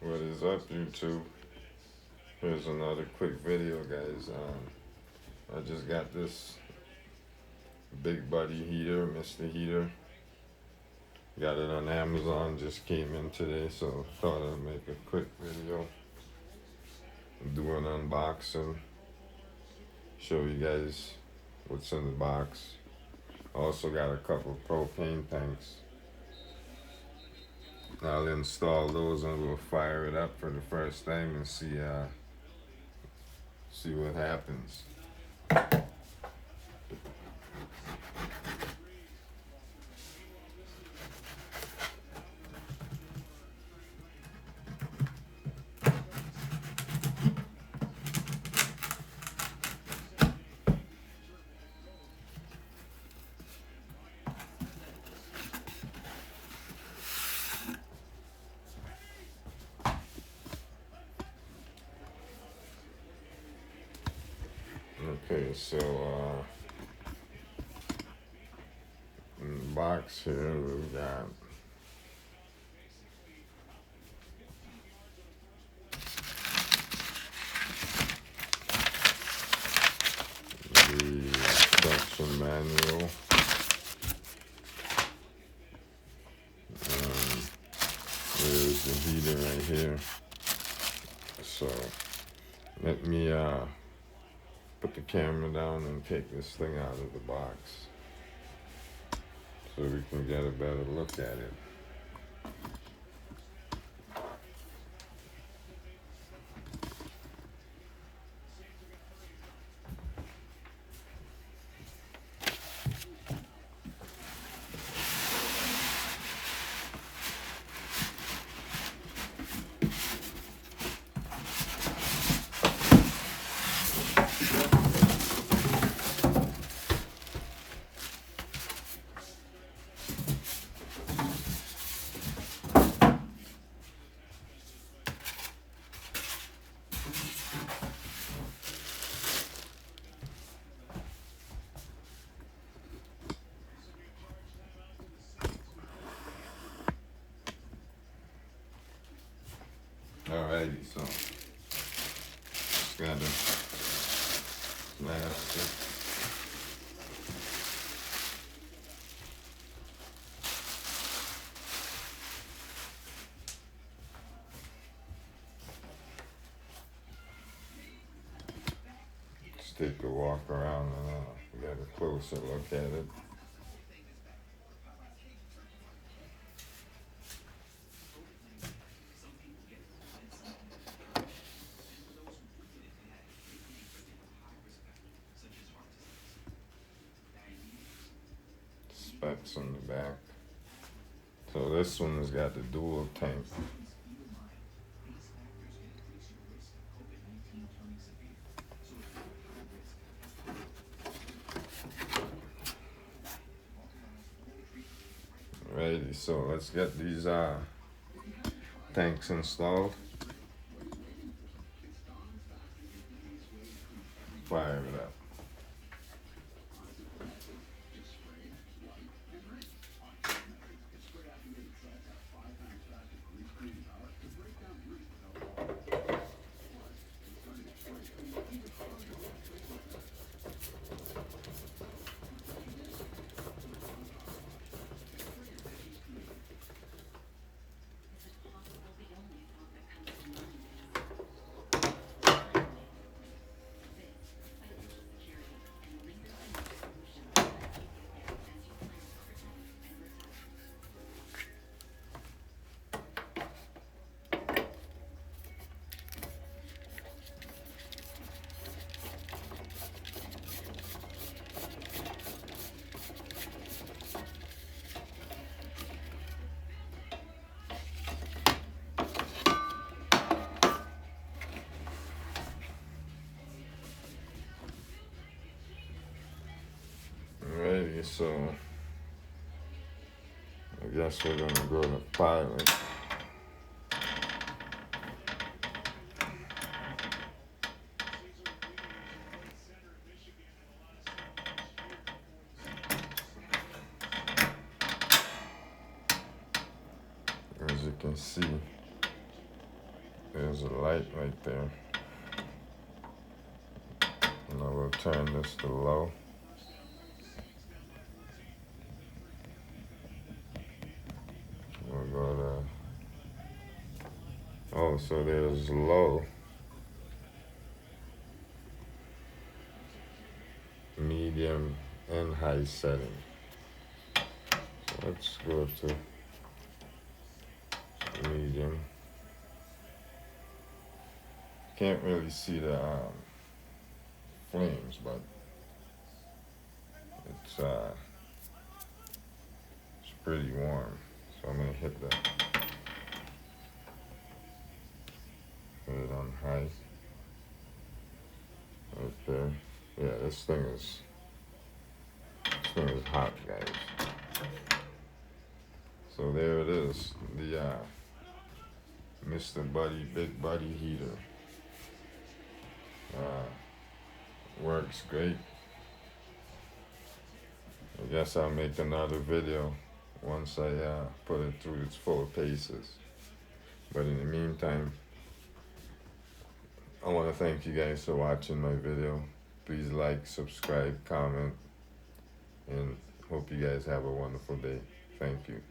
What is up, YouTube? Here's another quick video, guys. I just got this Big Buddy heater, Mr. Heater. Got it on Amazon, just came in today, so thought I'd make a quick video. Do an unboxing, show you guys what's in the box. Also got a couple propane tanks. I'll install those and we'll fire it up for the first time and see what happens. Okay, so in the box here we've got the instruction manual. There's the heater right here. So let me put the camera down and take this thing out of the box so we can get a better look at it. Alrighty, so just gotta smash it. Just take a walk around and get a closer look at it. Specs on the back. So this one has got the dual tank. Alrighty, so let's get these tanks installed. Fire it up. Alrighty, so I guess we're gonna go to pilot. As you can see, There's a light right there. And I will turn this to low. We'll go to, oh, so there's low, medium, and high setting. So let's go to medium. Can't really see the flames, but it's pretty warm. So I'm gonna hit it on high. Right there. Yeah, this thing is hot, guys. So there it is, the Mr. Buddy Big Buddy heater. Works great. I guess I'll make another video once I put it through its full paces. But in the meantime, I want to thank you guys for watching my video. Please like, subscribe, comment, and hope you guys have a wonderful day. Thank you.